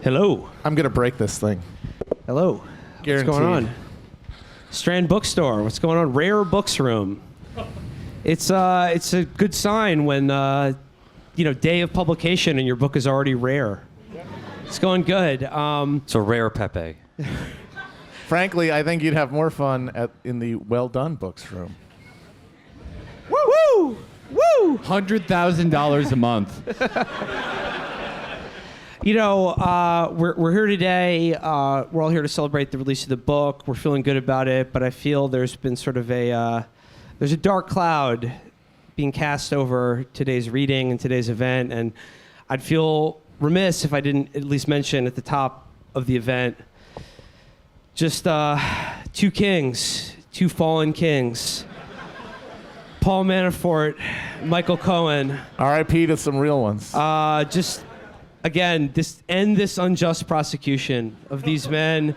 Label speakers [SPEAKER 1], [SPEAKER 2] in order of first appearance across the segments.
[SPEAKER 1] Hello.
[SPEAKER 2] I'm going to break this thing.
[SPEAKER 1] Hello.
[SPEAKER 2] Guaranteed.
[SPEAKER 1] What's going on? Strand Bookstore. What's going on? Rare Books Room. It's a good sign when day of publication and your book is already rare. It's going good.
[SPEAKER 3] So rare Pepe.
[SPEAKER 2] Frankly, I think you'd have more fun in the Well Done Books room.
[SPEAKER 1] Woo woo woo!
[SPEAKER 4] $100,000 a month.
[SPEAKER 1] We're here today. We're all here to celebrate the release of the book. We're feeling good about it, but I feel there's been sort of there's a dark cloud being cast over today's reading and today's event, and I'd feel remiss if I didn't at least mention at the top of the event just two kings, two fallen kings. Paul Manafort, Michael Cohen.
[SPEAKER 2] R.I.P. to some real ones.
[SPEAKER 1] Again, end this unjust prosecution of these men.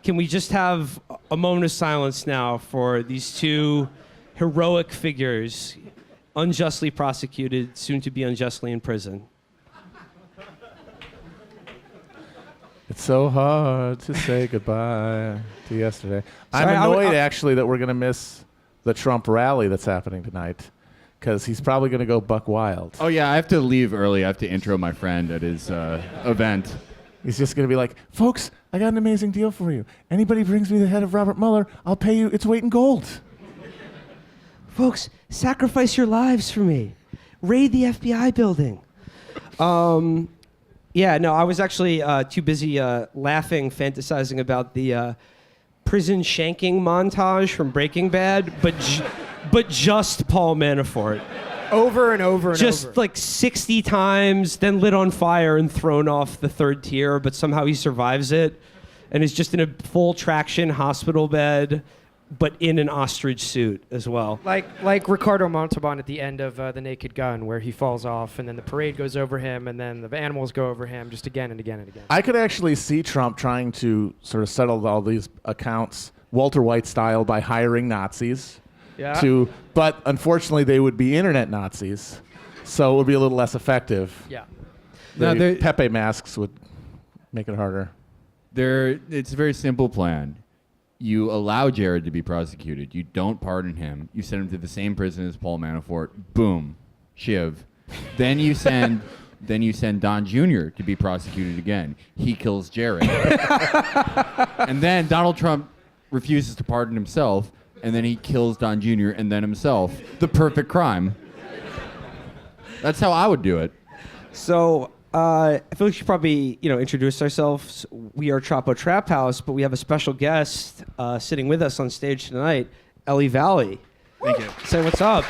[SPEAKER 1] Can we just have a moment of silence now for these two heroic figures, unjustly prosecuted, soon to be unjustly in prison?
[SPEAKER 2] It's so hard to say goodbye to yesterday.
[SPEAKER 1] Sorry,
[SPEAKER 2] I'm annoyed, actually, that we're going to miss the Trump rally that's happening tonight, because he's probably going to go buck wild.
[SPEAKER 4] Oh, yeah, I have to leave early. I have to intro my friend at his event.
[SPEAKER 2] He's just going to be like, folks, I got an amazing deal for you. Anybody brings me the head of Robert Mueller, I'll pay you its weight in gold.
[SPEAKER 1] Folks, sacrifice your lives for me. Raid the FBI building. I was actually too busy laughing, fantasizing about the prison shanking montage from Breaking Bad, but just Paul Manafort.
[SPEAKER 5] Over and over and over.
[SPEAKER 1] Just like 60 times, then lit on fire and thrown off the third tier, but somehow he survives it and is just in a full traction hospital bed, but in an ostrich suit as well.
[SPEAKER 5] Like Ricardo Montalban at the end of The Naked Gun, where he falls off and then the parade goes over him and then the animals go over him just again and again and again.
[SPEAKER 2] I could actually see Trump trying to sort of settle all these accounts Walter White style by hiring Nazis.
[SPEAKER 5] Yeah.
[SPEAKER 2] But unfortunately, they would be internet Nazis, so it would be a little less effective.
[SPEAKER 5] Yeah.
[SPEAKER 2] The Pepe masks would make it harder.
[SPEAKER 4] It's a very simple plan. You allow Jared to be prosecuted. You don't pardon him. You send him to the same prison as Paul Manafort. Boom. Shiv. Then you send Don Jr. to be prosecuted again. He kills Jared. And then Donald Trump refuses to pardon himself, and then he kills Don Jr. and then himself. The perfect crime. That's how I would do it.
[SPEAKER 1] So I feel like we should probably, introduce ourselves. We are Chapo Trap House, but we have a special guest sitting with us on stage tonight, Eli Valley.
[SPEAKER 6] Thank you.
[SPEAKER 1] Say what's up.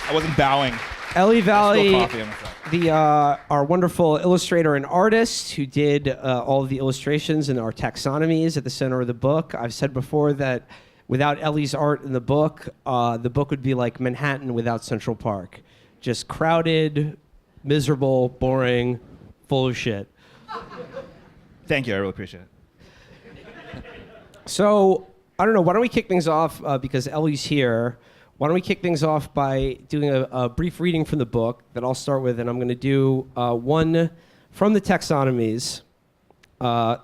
[SPEAKER 6] I wasn't bowing.
[SPEAKER 1] Eli Valley,
[SPEAKER 6] Coffee on the side.
[SPEAKER 1] our wonderful illustrator and artist who did all of the illustrations and our taxonomies at the center of the book. I've said before that without Eli's art in the book would be like Manhattan without Central Park. Just crowded, miserable, boring, full of shit.
[SPEAKER 6] Thank you. I really appreciate it.
[SPEAKER 1] So, I don't know. Why don't we kick things off, because Ellie's here. Why don't we kick things off by doing a brief reading from the book that I'll start with, and I'm going to do one from the taxonomies. Go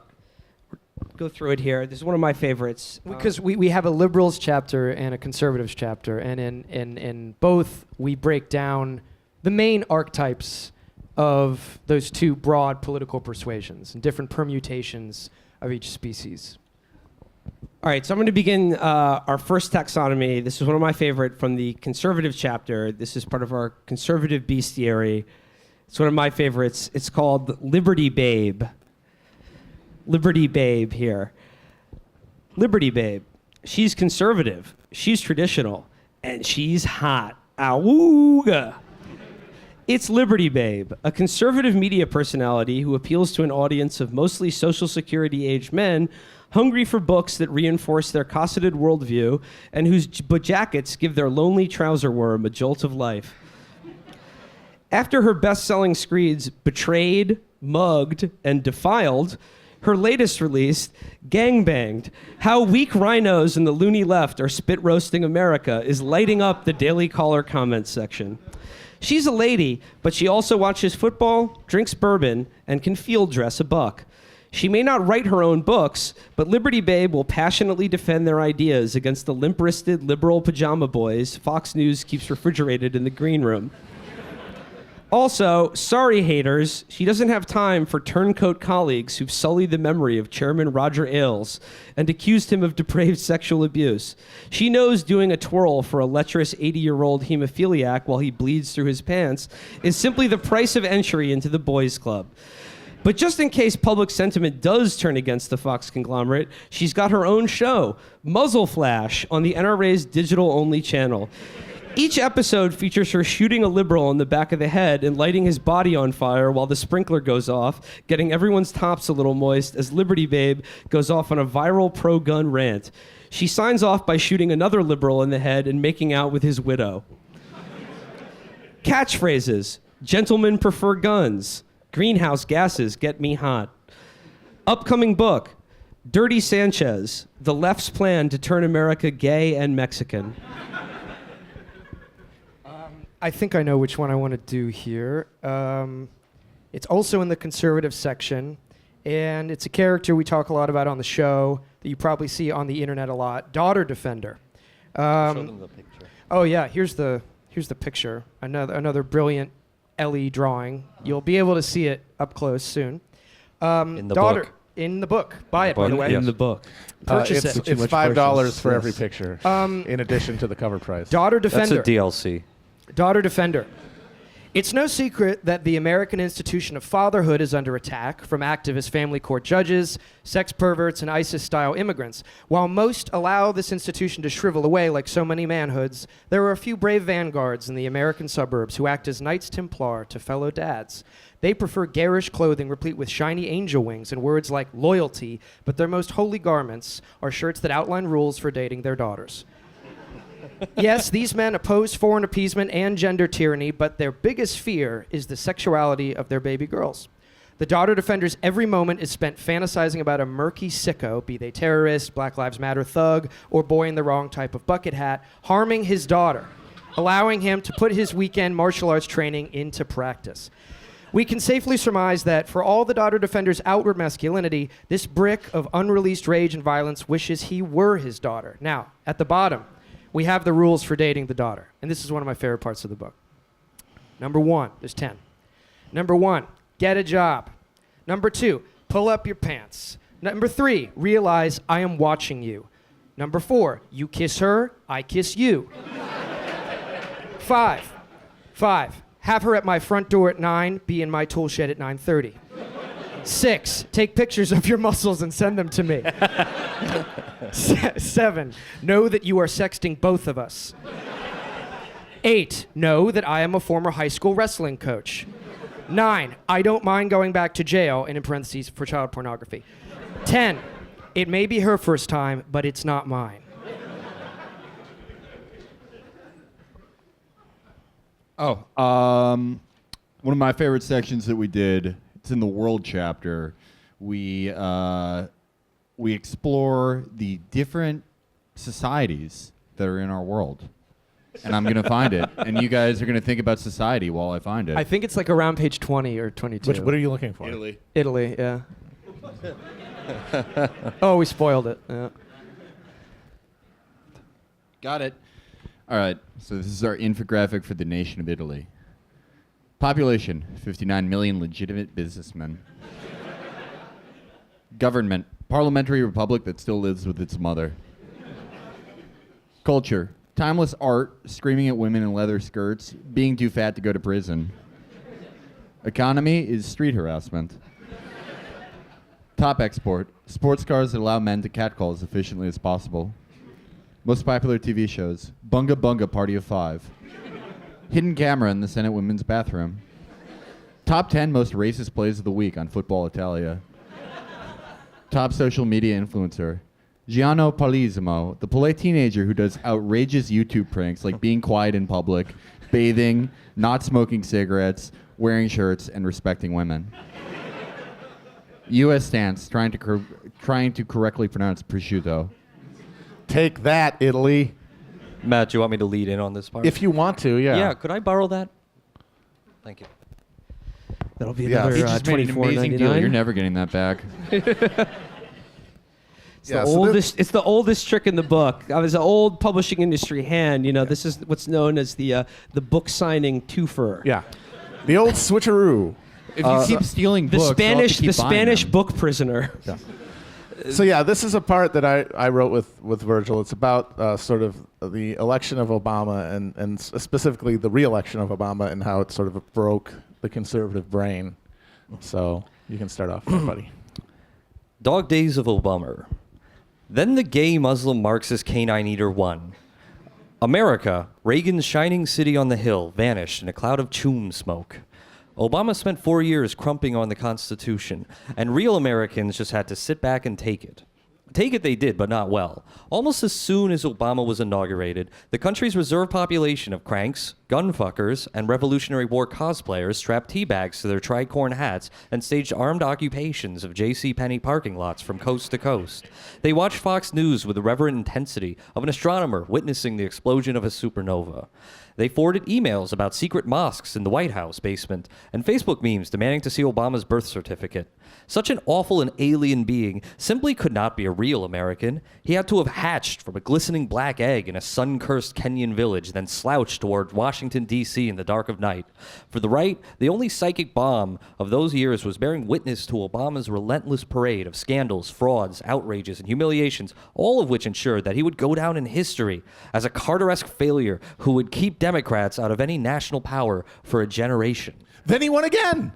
[SPEAKER 1] through it here. This is one of my favorites.
[SPEAKER 5] Because we have a liberals chapter and a conservatives chapter, and in both we break down the main archetypes of those two broad political persuasions and different permutations of each species.
[SPEAKER 1] All right, so I'm going to begin our first taxonomy. This is one of my favorite from the conservative chapter. This is part of our conservative bestiary. It's one of my favorites. It's called Liberty Babe. Liberty Babe here. Liberty Babe. She's conservative. She's traditional. And she's hot. Awooga. It's Liberty Babe, a conservative media personality who appeals to an audience of mostly Social Security-aged men hungry for books that reinforce their cosseted worldview and whose jackets give their lonely trouser worm a jolt of life. After her best-selling screeds Betrayed, Mugged, and Defiled, Her latest release, Gangbanged, How Weak Rhinos and the Loony Left Are Spit Roasting America, is lighting up the Daily Caller comments section. She's a lady, but she also watches football, drinks bourbon, and can field dress a buck. She may not write her own books, but Liberty Babe will passionately defend their ideas against the limp-wristed liberal pajama boys Fox News keeps refrigerated in the green room. Also, sorry haters, she doesn't have time for turncoat colleagues who've sullied the memory of Chairman Roger Ailes and accused him of depraved sexual abuse. She knows doing a twirl for a lecherous 80-year-old hemophiliac while he bleeds through his pants is simply the price of entry into the boys' club. But just in case public sentiment does turn against the Fox conglomerate, she's got her own show, Muzzle Flash, on the NRA's digital-only channel. Each episode features her shooting a liberal in the back of the head and lighting his body on fire while the sprinkler goes off, getting everyone's tops a little moist as Liberty Babe goes off on a viral pro-gun rant. She signs off by shooting another liberal in the head and making out with his widow. Catchphrases: gentlemen prefer guns. Greenhouse gases get me hot. Upcoming book, Dirty Sanchez, The Left's Plan to Turn America Gay and Mexican.
[SPEAKER 5] I think I know which one I want to do here. It's also in the conservative section, and it's a character we talk a lot about on the show that you probably see on the internet a lot, Daughter Defender.
[SPEAKER 3] Show them the picture.
[SPEAKER 5] Oh yeah, here's the picture. Another brilliant Ellie drawing. You'll be able to see it up close soon.
[SPEAKER 3] In the
[SPEAKER 5] Daughter,
[SPEAKER 3] book.
[SPEAKER 5] In the book. Buy it, by the way.
[SPEAKER 1] In the book.
[SPEAKER 5] Purchase
[SPEAKER 2] it's
[SPEAKER 5] it.
[SPEAKER 2] it's $5 for every
[SPEAKER 1] Yes.
[SPEAKER 2] picture, in addition to the cover price.
[SPEAKER 5] Daughter
[SPEAKER 3] That's
[SPEAKER 5] Defender.
[SPEAKER 3] a DLC.
[SPEAKER 5] Daughter Defender. It's no secret that the American institution of fatherhood is under attack from activist family court judges, sex perverts, and ISIS-style immigrants. While most allow this institution to shrivel away like so many manhoods, there are a few brave vanguards in the American suburbs who act as Knights Templar to fellow dads. They prefer garish clothing replete with shiny angel wings and words like loyalty, but their most holy garments are shirts that outline rules for dating their daughters. Yes, these men oppose foreign appeasement and gender tyranny, but their biggest fear is the sexuality of their baby girls. The Daughter Defenders' every moment is spent fantasizing about a murky sicko, be they terrorist, Black Lives Matter thug, or boy in the wrong type of bucket hat, harming his daughter, allowing him to put his weekend martial arts training into practice. We can safely surmise that for all the Daughter Defender's outward masculinity, this brick of unreleased rage and violence wishes he were his daughter. Now, at the bottom, we have the rules for dating the daughter. And this is one of my favorite parts of the book. Number 1, there's 10. Number 1, get a job. Number 2, pull up your pants. Number 3, realize I am watching you. Number 4, you kiss her, I kiss you. 5, have her at my front door at 9, be in my tool shed at 9:30. 6, take pictures of your muscles and send them to me. 7, know that you are sexting both of us. 8, know that I am a former high school wrestling coach. 9, I don't mind going back to jail, and in parentheses, for child pornography. 10, it may be her first time, but it's not mine.
[SPEAKER 4] One of my favorite sections that we did, it's in the world chapter. We explore the different societies that are in our world. And I'm going to find it. And you guys are going to think about society while I find it.
[SPEAKER 5] I think it's like around page 20 or 22.
[SPEAKER 2] What are you looking for?
[SPEAKER 5] Italy, yeah. Oh, we spoiled it. Yeah.
[SPEAKER 4] Got it. All right. So this is our infographic for the nation of Italy. Population, 59 million legitimate businessmen. Government, parliamentary republic that still lives with its mother. Culture, timeless art, screaming at women in leather skirts, being too fat to go to prison. Economy is street harassment. Top export, sports cars that allow men to catcall as efficiently as possible. Most popular TV shows, Bunga Bunga Party of 5. Hidden camera in the Senate women's bathroom. Top 10 most racist plays of the week on Football Italia. Top social media influencer, Gianno Palisimo, the polite teenager who does outrageous YouTube pranks like being quiet in public, bathing, not smoking cigarettes, wearing shirts, and respecting women. U.S. stance, trying to correctly pronounce prosciutto.
[SPEAKER 2] Take that, Italy.
[SPEAKER 3] Matt, do you want me to lead in on this part?
[SPEAKER 2] If you want to, yeah.
[SPEAKER 3] Yeah, could I borrow that? Thank you.
[SPEAKER 1] That'll be
[SPEAKER 2] Yeah.
[SPEAKER 1] another
[SPEAKER 4] He just made an amazing deal. You're
[SPEAKER 1] $24.99.
[SPEAKER 4] never getting that back.
[SPEAKER 2] Yeah, so
[SPEAKER 1] It's the oldest trick in the book. I was an old publishing industry hand. This is what's known as the book signing twofer.
[SPEAKER 2] Yeah. The old switcheroo.
[SPEAKER 4] If you keep stealing
[SPEAKER 1] The
[SPEAKER 4] books, I'll have to keep buying
[SPEAKER 1] Spanish
[SPEAKER 4] them.
[SPEAKER 1] book prisoner.
[SPEAKER 2] So yeah, this is a part that I wrote with Virgil. It's about sort of the election of Obama and specifically the re-election of Obama and how it sort of broke the conservative brain. So you can start off, buddy.
[SPEAKER 3] Dog days of Obama. Then the gay Muslim Marxist canine eater won. America, Reagan's shining city on the hill, vanished in a cloud of chum smoke. Obama spent 4 years crumping on the Constitution, and real Americans just had to sit back and take it. Take it they did, but not well. Almost as soon as Obama was inaugurated, the country's reserve population of cranks, gunfuckers, and Revolutionary War cosplayers strapped teabags to their tricorn hats and staged armed occupations of JCPenney parking lots from coast to coast. They watched Fox News with the reverent intensity of an astronomer witnessing the explosion of a supernova. They forwarded emails about secret mosques in the White House basement and Facebook memes demanding to see Obama's birth certificate. Such an awful and alien being simply could not be a real American. He had to have hatched from a glistening black egg in a sun-cursed Kenyan village, then slouched toward Washington, D.C. in the dark of night. For the right, the only psychic bomb of those years was bearing witness to Obama's relentless parade of scandals, frauds, outrages, and humiliations, all of which ensured that he would go down in history as a Carter-esque failure who would keep Democrats out of any national power for a generation.
[SPEAKER 2] Then he won again.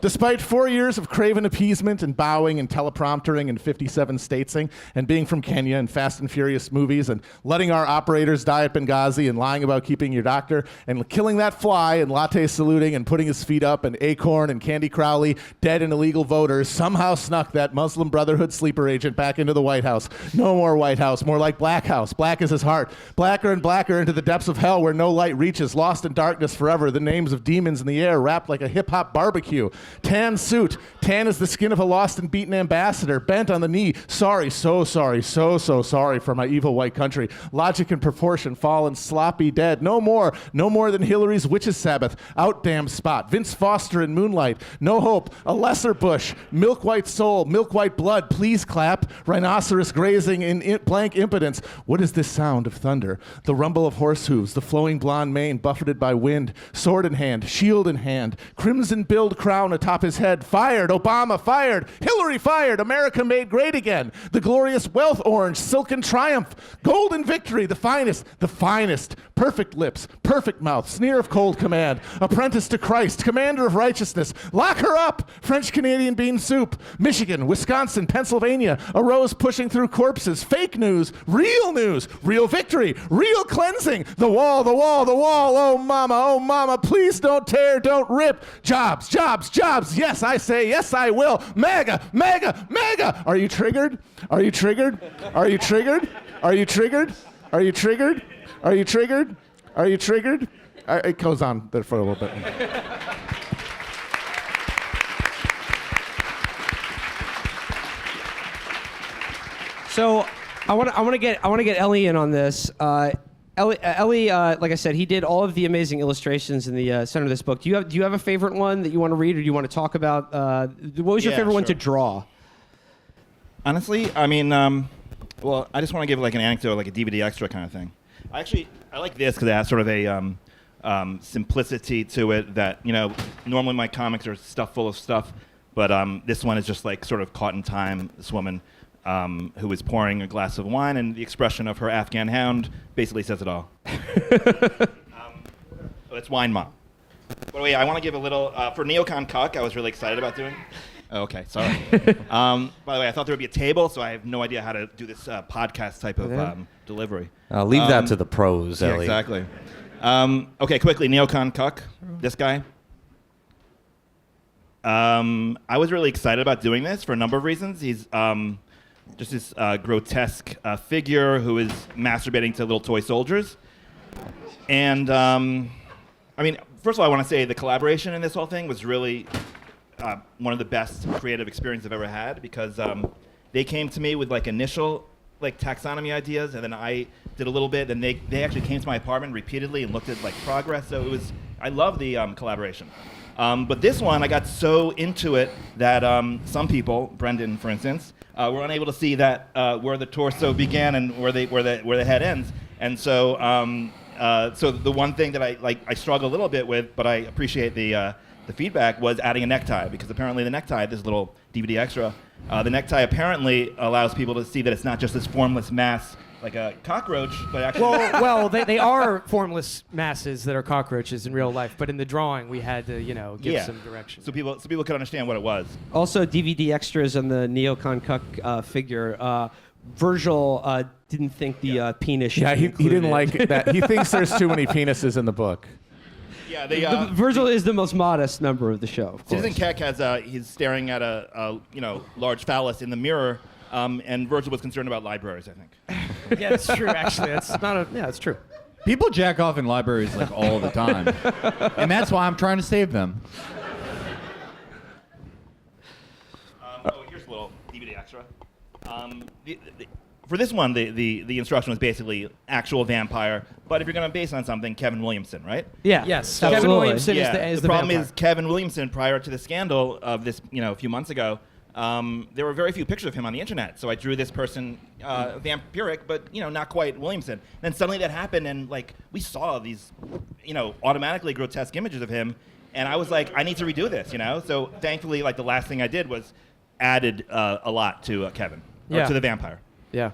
[SPEAKER 2] Despite 4 years of craven appeasement and bowing and telepromptering and 57 statesing and being from Kenya and Fast and Furious movies and letting our operators die at Benghazi and lying about keeping your doctor and killing that fly and latte saluting and putting his feet up and Acorn and Candy Crowley, dead and illegal voters, somehow snuck that Muslim Brotherhood sleeper agent back into the White House. No more White House, more like Black House. Black is his heart. Blacker and blacker into the depths of hell where no light reaches, lost in darkness forever. The names of demons in the air wrapped like a hip-hop barbecue. Tan suit. Tan is the skin of a lost and beaten ambassador, bent on the knee. Sorry, so sorry, so sorry for my evil white country. Logic and proportion, fallen, sloppy, dead. No more than Hillary's witches' Sabbath. Out damn spot. Vince Foster in Moonlight. No hope. A lesser Bush. Milk white soul. Milk white blood. Please clap. Rhinoceros grazing in blank impotence. What is this sound of thunder? The rumble of horse hooves. The flowing blonde mane buffeted by wind. Sword in hand. Shield in hand. Crimson billed crown atop his head. Fired. Obama fired. Hillary fired. America made great again. The glorious wealth orange. Silken triumph. Golden victory. The finest. Perfect lips. Perfect mouth. Sneer of cold command. Apprentice to Christ. Commander of righteousness. Lock her up. French Canadian bean soup. Michigan. Wisconsin. Pennsylvania. A rose pushing through corpses. Fake news. Real victory. Real cleansing. The wall. Oh mama. Please don't tear. Don't rip. Jobs. Yes, I say. Yes, I will. MAGA. Are you triggered? It goes on there for a little bit.
[SPEAKER 1] So I want to get Ellie in on this. Ellie, like I said, he did all of the amazing illustrations in the center of this book. Do you have a favorite one that you want to read, or do you want to talk about? What was your favorite one to draw?
[SPEAKER 6] Honestly, I mean, well, I just want to give like an anecdote, like a DVD extra kind of thing. I like this because it has sort of a simplicity to it that, normally my comics are stuff full of stuff, but this one is just like sort of caught in time. This woman who is pouring a glass of wine, and the expression of her Afghan hound basically says it all. It's Wine Mom. By the way, I want to give a little, for Neocon Cuck, I was really excited about doing. Okay, sorry. By the way, I thought there would be a table, so I have no idea how to do this podcast type of delivery.
[SPEAKER 3] Leave that to the pros,
[SPEAKER 6] Yeah,
[SPEAKER 3] Ellie.
[SPEAKER 6] exactly. Okay, quickly, Neocon Cuck, this guy. I was really excited about doing this for a number of reasons. He's just this grotesque figure who is masturbating to little toy soldiers. And, I mean, first of all, I want to say the collaboration in this whole thing was really one of the best creative experiences I've ever had because they came to me with like initial like taxonomy ideas, and then I did a little bit. Then they actually came to my apartment repeatedly and looked at like progress. So I love the collaboration. But this one, I got so into it that some people, Brendan, for instance, were unable to see that where the torso began and where the head ends. And so, so the one thing that I struggle a little bit with, but I appreciate the feedback, was adding a necktie, because apparently the necktie, this little DVD extra, the necktie apparently allows people to see that it's not just this formless mass like a cockroach, but actually.
[SPEAKER 5] Well, they are formless masses that are cockroaches in real life, but in the drawing we had to, give some direction.
[SPEAKER 6] So people could understand what it was.
[SPEAKER 1] Also, DVD extras on the Neocon Cuck figure. Virgil didn't think the penis should
[SPEAKER 2] Yeah,
[SPEAKER 1] be
[SPEAKER 2] he
[SPEAKER 1] included.
[SPEAKER 2] didn't like that. He thinks there's too many penises in the book.
[SPEAKER 6] Yeah,
[SPEAKER 1] Virgil is the most modest member of the show, of course.
[SPEAKER 6] Citizen Keck has he's staring at a large phallus in the mirror, and Virgil was concerned about libraries, I think.
[SPEAKER 5] Yeah, it's true. Actually, it's true.
[SPEAKER 4] People jack off in libraries like all the time, and that's why I'm trying to save them.
[SPEAKER 6] Here's a little DVD extra. For this one, the instruction was basically actual vampire, but if you're going to base it on something, Kevin Williamson, right?
[SPEAKER 1] Yeah.
[SPEAKER 5] Yes.
[SPEAKER 1] Absolutely.
[SPEAKER 5] Kevin Williamson is the
[SPEAKER 6] problem
[SPEAKER 5] vampire.
[SPEAKER 6] is Kevin Williamson, prior to the scandal of this, a few months ago, there were very few pictures of him on the internet. So I drew this person vampiric, but not quite Williamson. Then suddenly that happened, and we saw these, automatically grotesque images of him, and I was like, I need to redo this, So thankfully, the last thing I did was added a lot to Kevin, or to the vampire.
[SPEAKER 5] Yeah.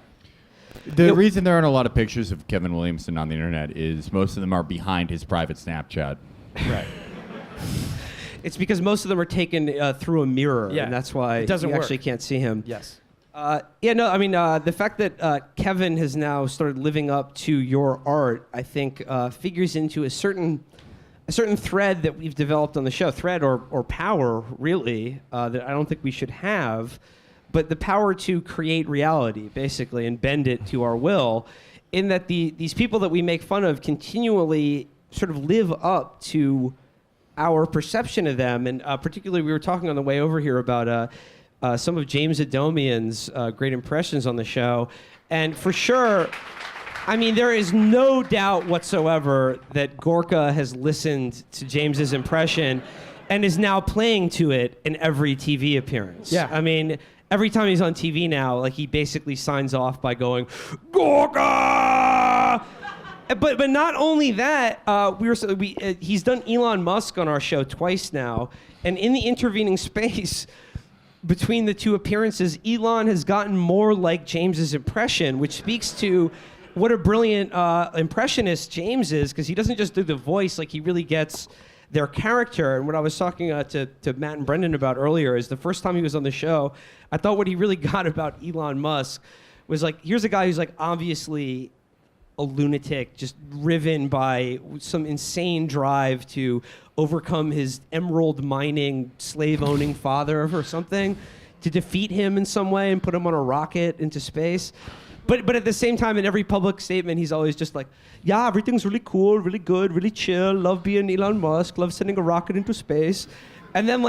[SPEAKER 4] The reason there aren't a lot of pictures of Kevin Williamson on the internet is most of them are behind his private Snapchat.
[SPEAKER 5] Right.
[SPEAKER 1] It's because most of them are taken through a mirror,
[SPEAKER 5] Yeah.
[SPEAKER 1] and that's why
[SPEAKER 5] It doesn't
[SPEAKER 1] you
[SPEAKER 5] work.
[SPEAKER 1] actually can't see him.
[SPEAKER 5] Yes.
[SPEAKER 1] The fact that Kevin has now started living up to your art, I think, figures into a certain thread that we've developed on the show, thread or power, really, that I don't think we should have, but the power to create reality, basically, and bend it to our will, in that these people that we make fun of continually sort of live up to our perception of them. And particularly, we were talking on the way over here about some of James Adomian's great impressions on the show. And for sure, there is no doubt whatsoever that Gorka has listened to James's impression and is now playing to it in every TV appearance.
[SPEAKER 5] Yeah.
[SPEAKER 1] Every time he's on TV now, he basically signs off by going, Gorka! But not only that, he's done Elon Musk on our show twice now, and in the intervening space between the two appearances, Elon has gotten more like James's impression, which speaks to what a brilliant impressionist James is, because he doesn't just do the voice, he really gets their character. And what I was talking to Matt and Brendan about earlier is the first time he was on the show, I thought what he really got about Elon Musk was here's a guy who's obviously a lunatic, just driven by some insane drive to overcome his emerald mining, slave owning father or something, to defeat him in some way and put him on a rocket into space. But at the same time, in every public statement, he's always just yeah, everything's really cool, really good, really chill, love being Elon Musk, love sending a rocket into space. And then,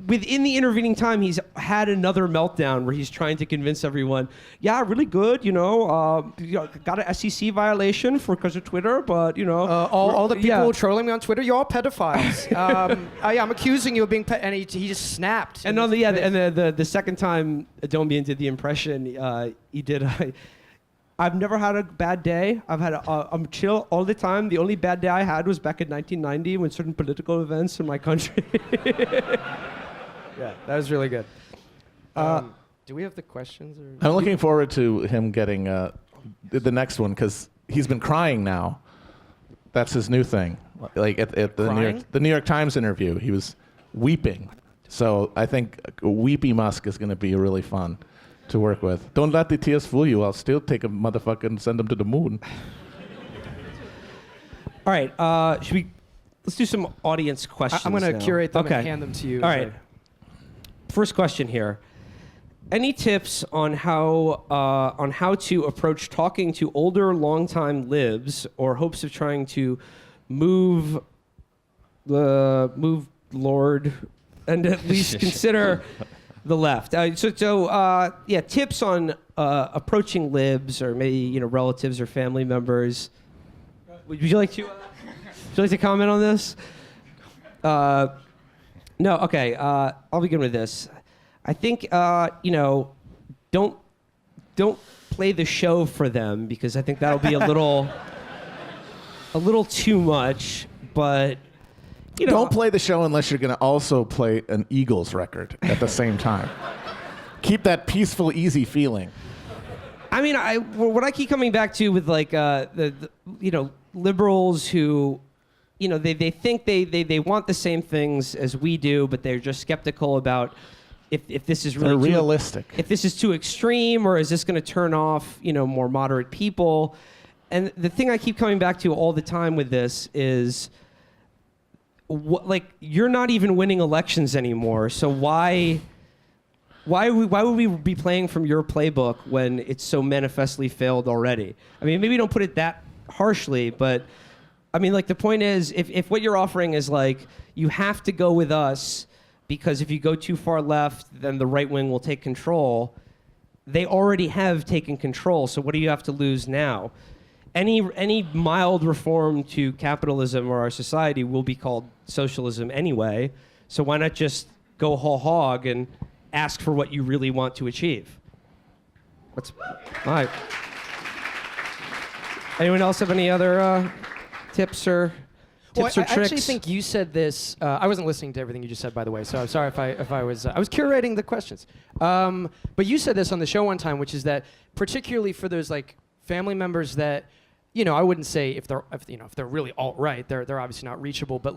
[SPEAKER 1] within the intervening time, he's had another meltdown where he's trying to convince everyone, yeah, really good, got an SEC violation because of Twitter, but,
[SPEAKER 5] all the people trolling me on Twitter, you're all pedophiles. I'm accusing you of being and he just snapped.
[SPEAKER 1] And on the second time Adomian did the impression, he did. I've never had a bad day. I'm chill all the time. The only bad day I had was back in 1990 when certain political events in my country.
[SPEAKER 5] Yeah, that was really good. Do we have the questions? Or?
[SPEAKER 2] I'm looking forward to him getting the next one, because he's been crying now. That's his new thing. At the New York Times interview, he was weeping. So I think Weepy Musk is going to be really fun to work with. Don't let the tears fool you. I'll still take a motherfucker and send him to the moon.
[SPEAKER 1] All right, let's do some audience questions.
[SPEAKER 5] I'm going to
[SPEAKER 1] now.
[SPEAKER 5] curate them
[SPEAKER 1] Okay.
[SPEAKER 5] and hand them to you.
[SPEAKER 1] All right. First question here. Any tips on how to approach talking to older, longtime libs or hopes of trying to move Lord and at least consider the left. Yeah, tips on approaching libs or maybe relatives or family members. Would you like to comment on this? No. Okay. I'll begin with this. I think don't play the show for them, because I think that'll be a little too much. But
[SPEAKER 2] don't play the show unless you're going to also play an Eagles record at the same time. Keep that peaceful, easy feeling.
[SPEAKER 1] I mean, what I keep coming back to with like the liberals who, they think they want the same things as we do, but they're just skeptical about if this is really
[SPEAKER 2] realistic.
[SPEAKER 1] If this is too extreme, or is this going to turn off more moderate people? And the thing I keep coming back to all the time with this is, you're not even winning elections anymore. So why would we be playing from your playbook when it's so manifestly failed already? I mean, maybe don't put it that harshly, but I mean, the point is, if what you're offering is you have to go with us because if you go too far left, then the right wing will take control. They already have taken control, so what do you have to lose now? Any mild reform to capitalism or our society will be called socialism anyway, so why not just go whole hog and ask for what you really want to achieve? All right. Anyone else have any other tips or tricks?
[SPEAKER 5] I actually think you said this. I wasn't listening to everything you just said, by the way, so I'm sorry if I was. I was curating the questions. But you said this on the show one time, which is that particularly for those family members that, I wouldn't say if they're really alt-right, they're obviously not reachable, but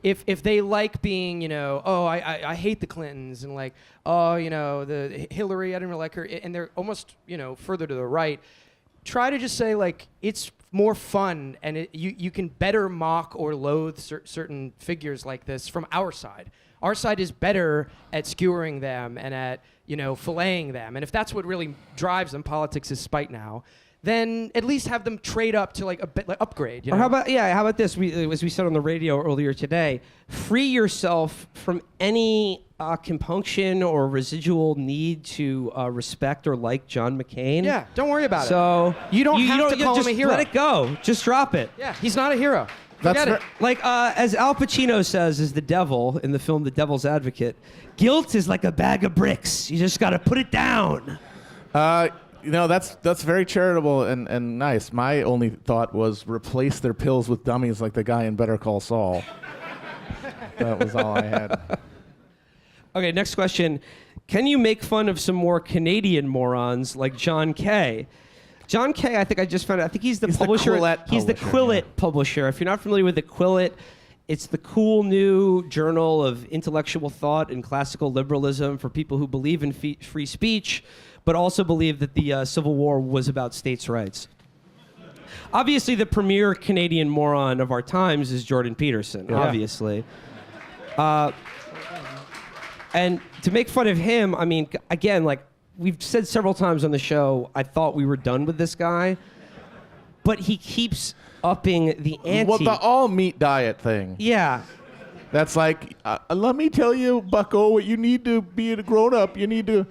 [SPEAKER 5] if they like being, I hate the Clintons, and the Hillary, I didn't really like her, and they're almost, further to the right, try to just say it's more fun, and you can better mock or loathe certain figures like this from our side. Our side is better at skewering them and at filleting them, and if that's what really drives them, politics is spite now, then at least have them trade up to a bit upgrade.
[SPEAKER 1] Or how about this? As we said on the radio earlier today, free yourself from any compunction or residual need to respect or like John McCain.
[SPEAKER 5] Yeah, don't worry about it.
[SPEAKER 1] So
[SPEAKER 5] you don't have to call him a hero.
[SPEAKER 1] Let it go. Just drop it.
[SPEAKER 5] Yeah, he's not a hero. Forget it.
[SPEAKER 1] As Al Pacino says as the devil in the film The Devil's Advocate, guilt is like a bag of bricks. You just got to put it down.
[SPEAKER 2] That's very charitable and nice. My only thought was replace their pills with dummies like the guy in Better Call Saul. That was all I had.
[SPEAKER 1] Okay, next question. Can you make fun of some more Canadian morons like John Kay? John Kay, I think I just found out. I think he's the publisher. He's the Quillette publisher. If you're not familiar with the Quillette, it's the cool new journal of intellectual thought and classical liberalism for people who believe in free speech, but also believe that the Civil War was about states' rights. Obviously, the premier Canadian moron of our times is Jordan Peterson, obviously. And to make fun of him, I mean, again, we've said several times on the show, I thought we were done with this guy, but he keeps upping the ante.
[SPEAKER 2] Well, the all-meat diet thing.
[SPEAKER 1] Yeah.
[SPEAKER 2] That's let me tell you, bucko, what you need to be a grown-up. You need to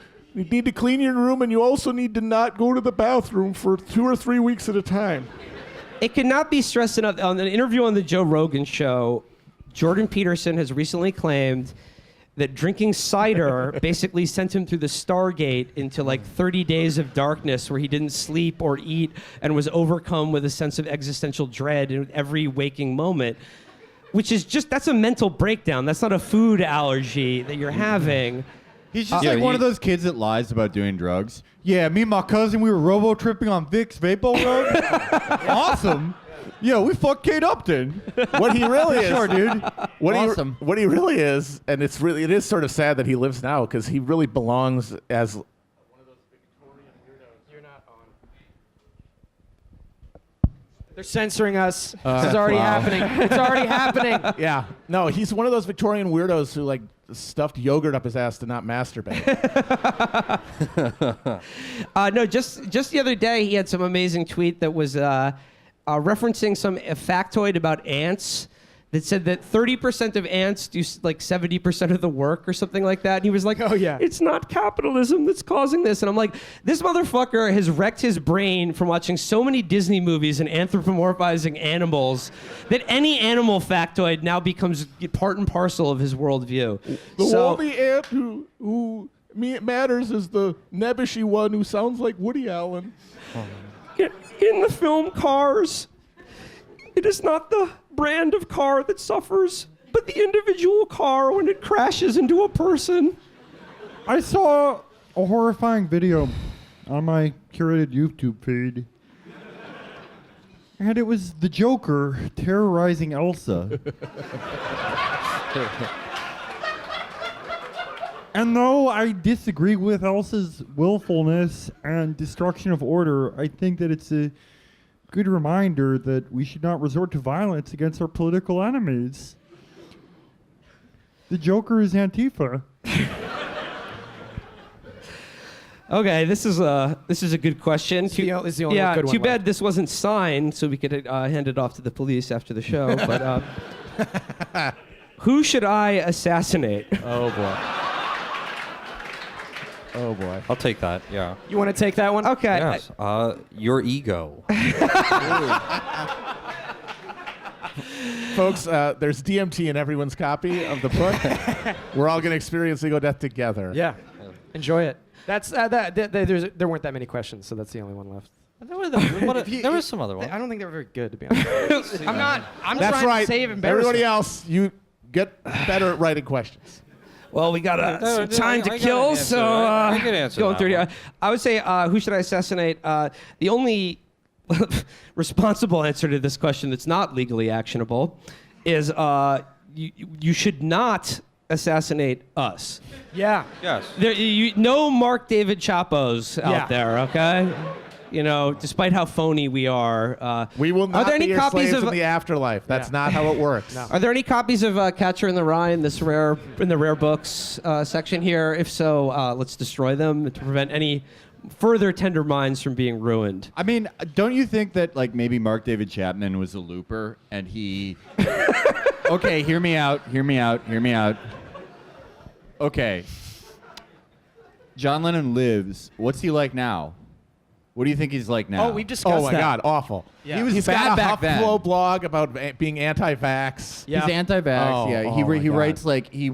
[SPEAKER 2] clean your room, and you also need to not go to the bathroom for 2 or 3 weeks at a time.
[SPEAKER 1] It cannot be stressed enough. On an interview on the Joe Rogan show, Jordan Peterson has recently claimed that drinking cider basically sent him through the Stargate into 30 days of darkness where he didn't sleep or eat and was overcome with a sense of existential dread in every waking moment, which is that's a mental breakdown. That's not a food allergy that you're having.
[SPEAKER 4] He's just one of those kids that lies about doing drugs. Yeah, me and my cousin, we were robo-tripping on Vic's Vapo Road. Awesome. Yeah, we fucked Kate Upton.
[SPEAKER 2] What he really is,
[SPEAKER 4] sure, dude. Awesome.
[SPEAKER 2] What he really is, and it is sort of sad that he lives now because he really belongs as one of those Victorian weirdos.
[SPEAKER 5] You're not on. They're censoring us. This is already happening. It's already happening.
[SPEAKER 2] Yeah. No, he's one of those Victorian weirdos who stuffed yogurt up his ass to not masturbate.
[SPEAKER 1] No, just the other day he had some amazing tweet that was referencing some factoid about ants that said that 30% of ants do like 70% of the work or something like that. And he was like,
[SPEAKER 5] Oh, yeah.
[SPEAKER 1] it's not capitalism that's causing this. And I'm like, this motherfucker has wrecked his brain from watching so many Disney movies and anthropomorphizing animals that any animal factoid now becomes part and parcel of his worldview.
[SPEAKER 2] The only ant who matters is the nebbishy one who sounds like Woody Allen.
[SPEAKER 1] In the film Cars, it is not the brand of car that suffers, but the individual car when it crashes into a person.
[SPEAKER 7] I saw a horrifying video on my curated YouTube feed. And it was the Joker terrorizing Elsa. And though I disagree with Elsa's willfulness and destruction of order, I think that it's a good reminder that we should not resort to violence against our political enemies. The Joker is Antifa.
[SPEAKER 1] Okay, this is a good question.
[SPEAKER 5] It's the only
[SPEAKER 1] yeah,
[SPEAKER 5] good one
[SPEAKER 1] too bad
[SPEAKER 5] left.
[SPEAKER 1] this wasn't signed, so we could hand it off to the police after the show. But who should I assassinate?
[SPEAKER 2] Oh boy. Oh boy.
[SPEAKER 3] I'll take that. Yeah.
[SPEAKER 5] You want to take that one?
[SPEAKER 1] Okay.
[SPEAKER 3] Yes. Your ego.
[SPEAKER 2] Folks, there's DMT in everyone's copy of the book. We're all going to experience ego death together.
[SPEAKER 5] Yeah. Enjoy it. That's there weren't that many questions, so that's the only one left.
[SPEAKER 3] There was some other one.
[SPEAKER 5] I don't think they were very good, to be honest. I'm
[SPEAKER 2] That's
[SPEAKER 5] trying
[SPEAKER 2] right.
[SPEAKER 5] to save embarrassment.
[SPEAKER 2] Everybody else, you get better at writing questions.
[SPEAKER 1] Well, we got some time to
[SPEAKER 3] I got
[SPEAKER 1] kill,
[SPEAKER 3] an answer.
[SPEAKER 1] so
[SPEAKER 3] I can answer
[SPEAKER 1] going
[SPEAKER 3] that
[SPEAKER 1] through.
[SPEAKER 3] one.
[SPEAKER 1] I would say, who should I assassinate? The only responsible answer to this question that's not legally actionable is you should not assassinate us.
[SPEAKER 5] Yeah.
[SPEAKER 3] Yes.
[SPEAKER 1] No Mark David Chapos out
[SPEAKER 5] Yeah.
[SPEAKER 1] there, okay? You know, despite how phony we are.
[SPEAKER 2] We will not
[SPEAKER 1] Are there
[SPEAKER 2] be
[SPEAKER 1] any
[SPEAKER 2] your
[SPEAKER 1] copies
[SPEAKER 2] slaves
[SPEAKER 1] of
[SPEAKER 2] in the afterlife. That's not how it works.
[SPEAKER 5] No.
[SPEAKER 1] Are there any copies of Catcher in the Rye in the rare books section here? If so, let's destroy them to prevent any further tender minds from being ruined.
[SPEAKER 4] I mean, don't you think that like maybe Mark David Chapman was a looper and he? Okay, hear me out. Okay. John Lennon lives. What's he like now? What do you think he's like now?
[SPEAKER 5] Oh, we've discussed
[SPEAKER 2] Oh my
[SPEAKER 5] that.
[SPEAKER 2] God, awful.
[SPEAKER 5] Yeah.
[SPEAKER 4] He was
[SPEAKER 2] He's
[SPEAKER 4] bad
[SPEAKER 2] got a
[SPEAKER 4] back then.
[SPEAKER 2] HuffPo blog about being anti-vax.
[SPEAKER 5] Yeah.
[SPEAKER 4] He's anti-vax.
[SPEAKER 2] Oh,
[SPEAKER 4] Yeah,
[SPEAKER 2] oh my
[SPEAKER 4] he
[SPEAKER 2] God.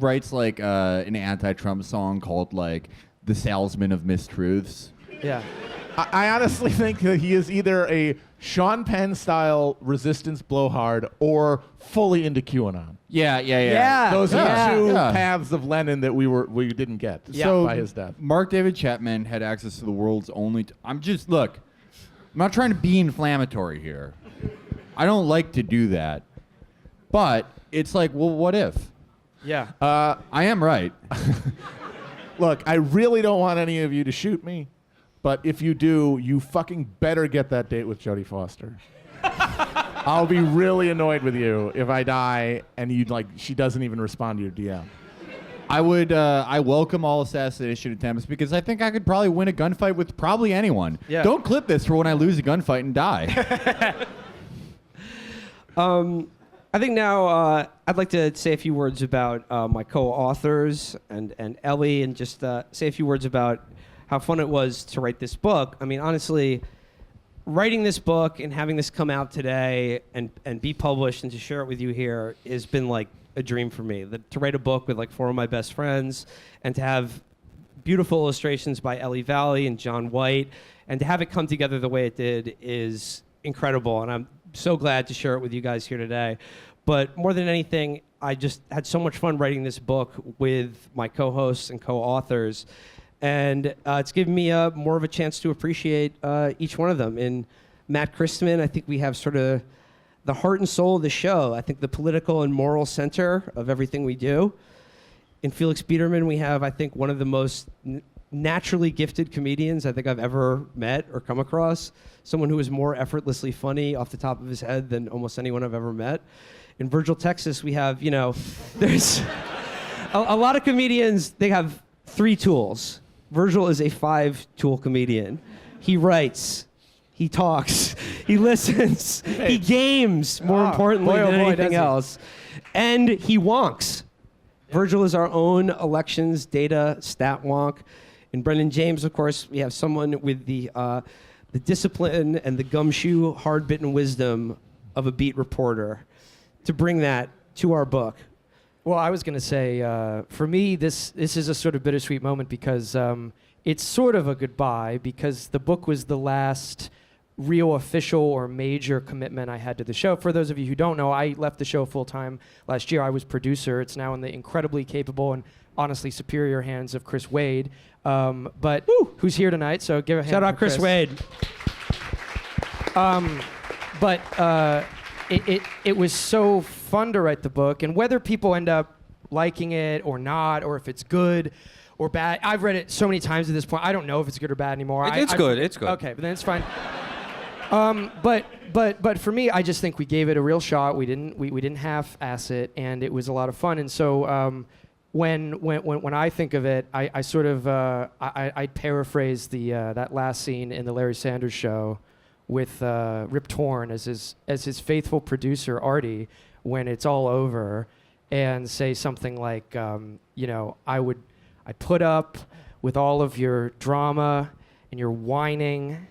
[SPEAKER 4] writes like an anti-Trump song called like "The Salesman of Mistruths."
[SPEAKER 5] Yeah.
[SPEAKER 2] I honestly think that he is either a Sean Penn style resistance blowhard or fully into QAnon.
[SPEAKER 5] Yeah.
[SPEAKER 2] Those are
[SPEAKER 5] Yeah.
[SPEAKER 2] the two
[SPEAKER 4] Yeah.
[SPEAKER 2] paths of Lenin that we didn't get
[SPEAKER 4] So
[SPEAKER 2] by his death.
[SPEAKER 4] Mark David Chapman had access to the world's only. I'm not trying to be inflammatory here. I don't like to do that, but it's like, well, what if?
[SPEAKER 5] Yeah.
[SPEAKER 4] I am right.
[SPEAKER 2] Look, I really don't want any of you to shoot me, but if you do, you fucking better get that date with Jodie Foster. I'll be really annoyed with you if I die and she doesn't even respond to your DM.
[SPEAKER 4] I welcome all assassination attempts because I think I could probably win a gunfight with probably anyone.
[SPEAKER 5] Yeah.
[SPEAKER 4] Don't clip this for when I lose a gunfight and die.
[SPEAKER 1] I think now I'd like to say a few words about my co-authors and Ellie, and just say a few words about how fun it was to write this book. I mean, honestly, writing this book and having this come out today and be published and to share it with you here has been like a dream for me. To write a book with like 4 of my best friends and to have beautiful illustrations by Eli Valley and John White and to have it come together the way it did is incredible. And I'm so glad to share it with you guys here today. But more than anything, I just had so much fun writing this book with my co-hosts and co-authors. And it's given me more of a chance to appreciate each one of them. In Matt Christman, I think we have sort of the heart and soul of the show. I think the political and moral center of everything we do. In Felix Biederman, we have, I think, one of the most naturally gifted comedians I think I've ever met or come across. Someone who is more effortlessly funny off the top of his head than almost anyone I've ever met. In Virgil Texas, we have, there's a lot of comedians, they have 3 tools. Virgil is a 5-tool comedian. He writes, He talks. He listens. He games, more importantly
[SPEAKER 5] boy, oh
[SPEAKER 1] than
[SPEAKER 5] boy,
[SPEAKER 1] anything
[SPEAKER 5] does he.
[SPEAKER 1] else. And he wonks. Virgil is our own elections data stat wonk. And Brendan James, of course, we have someone with the discipline and the gumshoe, hard-bitten wisdom of a beat reporter to bring that to our book.
[SPEAKER 5] Well, I was going to say, for me, this is a sort of bittersweet moment because it's sort of a goodbye because the book was the last real official or major commitment I had to the show. For those of you who don't know, I left the show full-time last year. I was producer. It's now in the incredibly capable and honestly superior hands of Chris Wade, but who's here tonight, so give a hand
[SPEAKER 1] Shout
[SPEAKER 5] for
[SPEAKER 1] out Chris Wade.
[SPEAKER 5] But it was so fun to write the book, and whether people end up liking it or not, or if it's good or bad, I've read it so many times at this point. I don't know if it's good or bad anymore.
[SPEAKER 3] It's good. It's good.
[SPEAKER 5] Okay, but then it's fine. But for me, I just think we gave it a real shot. We didn't half-ass it, and it was a lot of fun. And so when I think of it, I sort of I paraphrase that last scene in the Larry Sanders Show with Rip Torn as his faithful producer Artie when it's all over, and say something like, I'd put up with all of your drama and your whining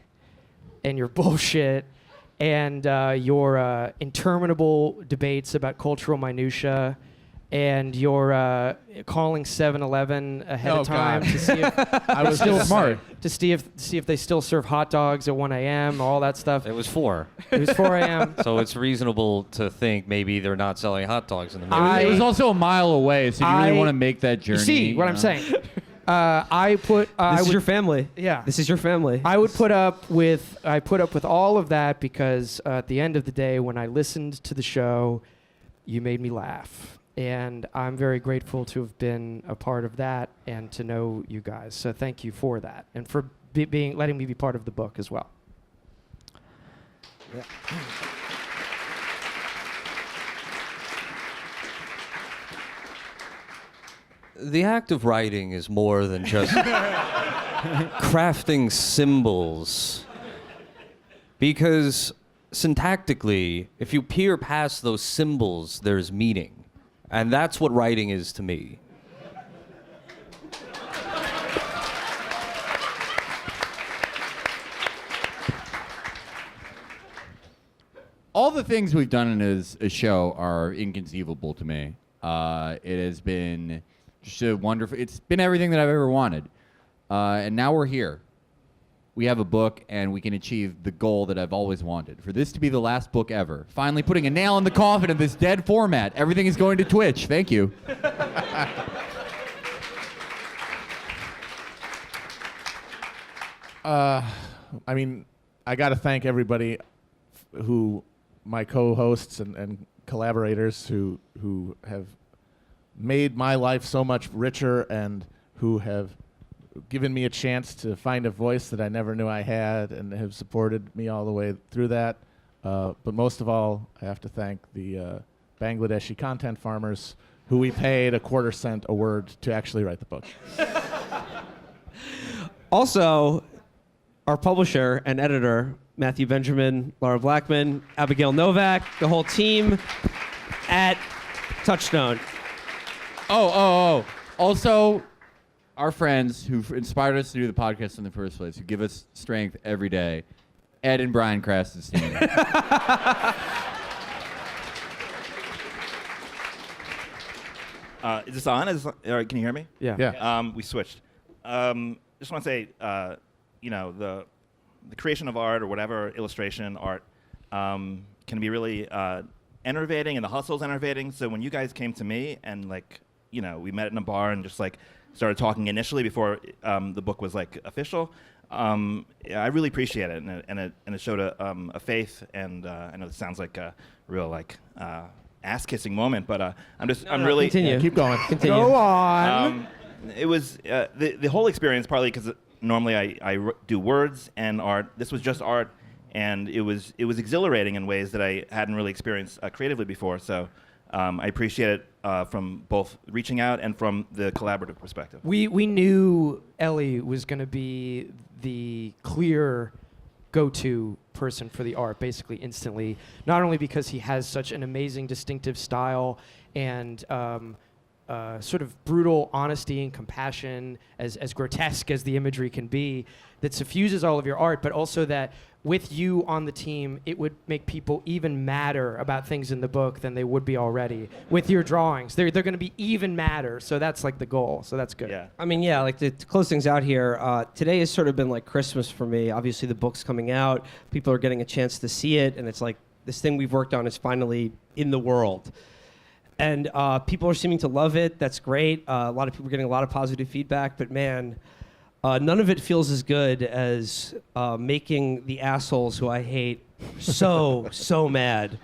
[SPEAKER 5] and your bullshit and your interminable debates about cultural minutia and your calling 7-Eleven ahead of time to see if
[SPEAKER 2] I was
[SPEAKER 5] still
[SPEAKER 2] smart.
[SPEAKER 5] to see if they still serve hot dogs at 1 a.m. all that stuff.
[SPEAKER 3] It was 4.
[SPEAKER 5] It was 4 a.m.
[SPEAKER 3] So it's reasonable to think maybe they're not selling hot dogs in the middle.
[SPEAKER 5] I-
[SPEAKER 4] It was also a mile away, so you really
[SPEAKER 5] I-
[SPEAKER 4] want to make that journey.
[SPEAKER 5] You see what I'm
[SPEAKER 4] know?
[SPEAKER 5] saying? I
[SPEAKER 1] This is your family.
[SPEAKER 5] Yeah.
[SPEAKER 1] This is your family.
[SPEAKER 5] I put up with all of that because at the end of the day, when I listened to the show, you made me laugh. And I'm very grateful to have been a part of that and to know you guys. So thank you for that and for letting me be part of the book as well.
[SPEAKER 1] Yeah.
[SPEAKER 3] The act of writing is more than just crafting symbols. Because syntactically, if you peer past those symbols, there's meaning. And that's what writing is to me.
[SPEAKER 4] All the things we've done as a show are inconceivable to me. It has been just a wonderful. It's been everything that I've ever wanted, and now we're here. We have a book, and we can achieve the goal that I've always wanted. For this to be the last book ever. Finally putting a nail in the coffin of this dead format. Everything is going to Twitch. Thank you.
[SPEAKER 2] I mean, I got to thank everybody my co-hosts and collaborators who have made my life so much richer and who have given me a chance to find a voice that I never knew I had and have supported me all the way through that. But most of all, I have to thank the Bangladeshi content farmers who we paid a quarter cent a word to actually write the book.
[SPEAKER 1] Also, our publisher and editor, Matthew Benjamin, Laura Blackman, Abigail Novak, the whole team at Touchstone.
[SPEAKER 4] Also, our friends who inspired us to do the podcast in the first place, who give us strength every day, Ed and Brian Krasenstein.
[SPEAKER 6] Is this on? Can you hear me?
[SPEAKER 5] Yeah.
[SPEAKER 2] Yeah.
[SPEAKER 6] We switched. Just want to say, the creation of art or whatever illustration art can be really enervating, and the hustle's enervating. So when you guys came to me and we met in a bar and just started talking initially before the book was official, I really appreciate it, and it showed a faith. And I know this sounds like a real ass kissing moment, but I'm really
[SPEAKER 1] Continue.
[SPEAKER 2] Yeah, keep going.
[SPEAKER 1] Continue.
[SPEAKER 5] Go on.
[SPEAKER 6] It was the whole experience, partly because normally I do words and art. This was just art, and it was exhilarating in ways that I hadn't really experienced creatively before. So I appreciate it from both reaching out and from the collaborative perspective.
[SPEAKER 5] We knew Ellie was going to be the clear go-to person for the art basically instantly, not only because he has such an amazing distinctive style and sort of brutal honesty and compassion, as grotesque as the imagery can be, that suffuses all of your art, but also that with you on the team, it would make people even madder about things in the book than they would be already. With your drawings, they're going to be even madder, so that's like the goal, so that's good.
[SPEAKER 6] Yeah.
[SPEAKER 1] I mean, yeah, like to close things out here, today has sort of been like Christmas for me. Obviously, the book's coming out. People are getting a chance to see it, and it's like this thing we've worked on is finally in the world. And people are seeming to love it. That's great. A lot of people are getting a lot of positive feedback, but man, none of it feels as good as making the assholes who I hate so mad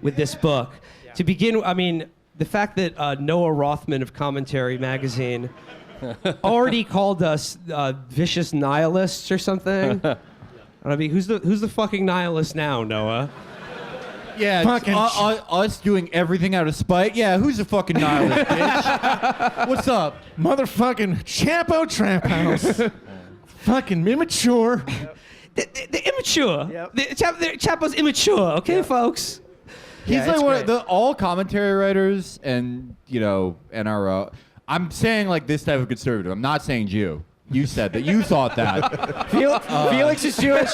[SPEAKER 1] with this book. Yeah. To begin, I mean, the fact that Noah Rothman of Commentary Magazine already called us vicious nihilists or something. I mean, who's the fucking nihilist now, Noah?
[SPEAKER 4] Yeah,
[SPEAKER 2] Fucking
[SPEAKER 4] us doing everything out of spite. Yeah, who's a fucking nihilist, bitch? What's up?
[SPEAKER 2] Motherfucking Chapo Trap House. Fucking immature.
[SPEAKER 1] The immature. Yep. Chapo's immature, okay, folks?
[SPEAKER 4] He's like one of the all commentary writers and, NRO. I'm saying like this type of conservative. I'm not saying Jew. You said that. You thought that.
[SPEAKER 5] Felix is Jewish.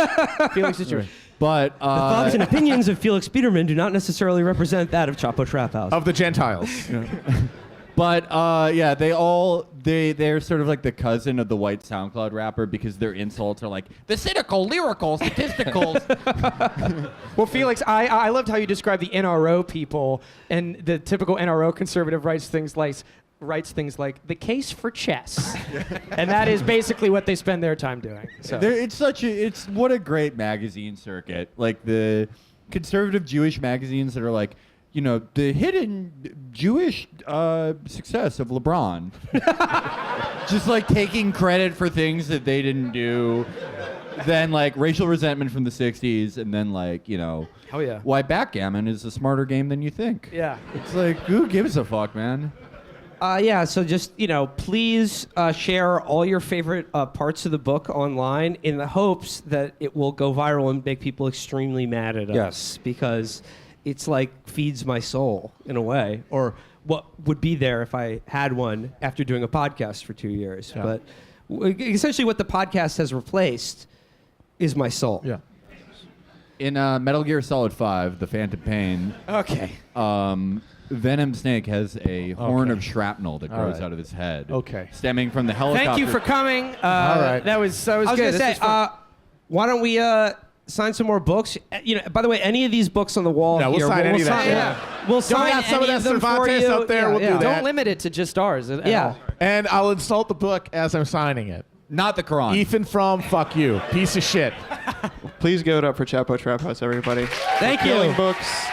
[SPEAKER 5] Felix is Jewish.
[SPEAKER 4] But
[SPEAKER 1] the thoughts and opinions of Felix Biederman do not necessarily represent that of Chapo Trap House.
[SPEAKER 2] Of the Gentiles.
[SPEAKER 4] But they're sort of like the cousin of the white SoundCloud rapper because their insults are like the cynical, lyrical, statistical.
[SPEAKER 5] Well, Felix, I loved how you described the NRO people, and the typical NRO conservative writes things like the case for chess, and that is basically what they spend their time doing. So
[SPEAKER 4] It's what a great magazine circuit, like the conservative Jewish magazines that are like, the hidden Jewish success of LeBron, just like taking credit for things that they didn't do, then like racial resentment from the '60s, and then like
[SPEAKER 5] hell yeah,
[SPEAKER 4] why backgammon is a smarter game than you think.
[SPEAKER 5] Yeah,
[SPEAKER 4] it's like who gives a fuck, man.
[SPEAKER 1] So just, please share all your favorite parts of the book online in the hopes that it will go viral and make people extremely mad at us. Because it's like feeds my soul in a way, or what would be there if I had one after doing a podcast for 2 years. Yeah. But essentially what the podcast has replaced is my soul.
[SPEAKER 2] Yeah.
[SPEAKER 4] In Metal Gear Solid 5, The Phantom Pain.
[SPEAKER 5] Okay.
[SPEAKER 4] Venom Snake has a horn of shrapnel that grows out of his head.
[SPEAKER 2] Okay.
[SPEAKER 4] Stemming from the helicopter.
[SPEAKER 5] Thank you for coming.
[SPEAKER 2] All right.
[SPEAKER 5] That was good.
[SPEAKER 1] I was going to say, why don't we sign some more books? By the way, any of these books on the wall
[SPEAKER 2] we'll
[SPEAKER 1] here,
[SPEAKER 2] sign any of that.
[SPEAKER 1] Yeah. We'll sign
[SPEAKER 2] got some
[SPEAKER 1] any
[SPEAKER 2] of
[SPEAKER 1] of
[SPEAKER 2] that
[SPEAKER 1] them for
[SPEAKER 2] Cervantes
[SPEAKER 1] you.
[SPEAKER 2] up there. We'll do that.
[SPEAKER 5] Don't limit it to just ours.
[SPEAKER 1] Yeah.
[SPEAKER 2] And I'll insult the book as I'm signing it.
[SPEAKER 4] Not the Quran.
[SPEAKER 2] Ethan Fromm, fuck you. Piece of shit.
[SPEAKER 8] Please give it up for Chapo Trap House, everybody.
[SPEAKER 1] Thank you.
[SPEAKER 8] Killing books.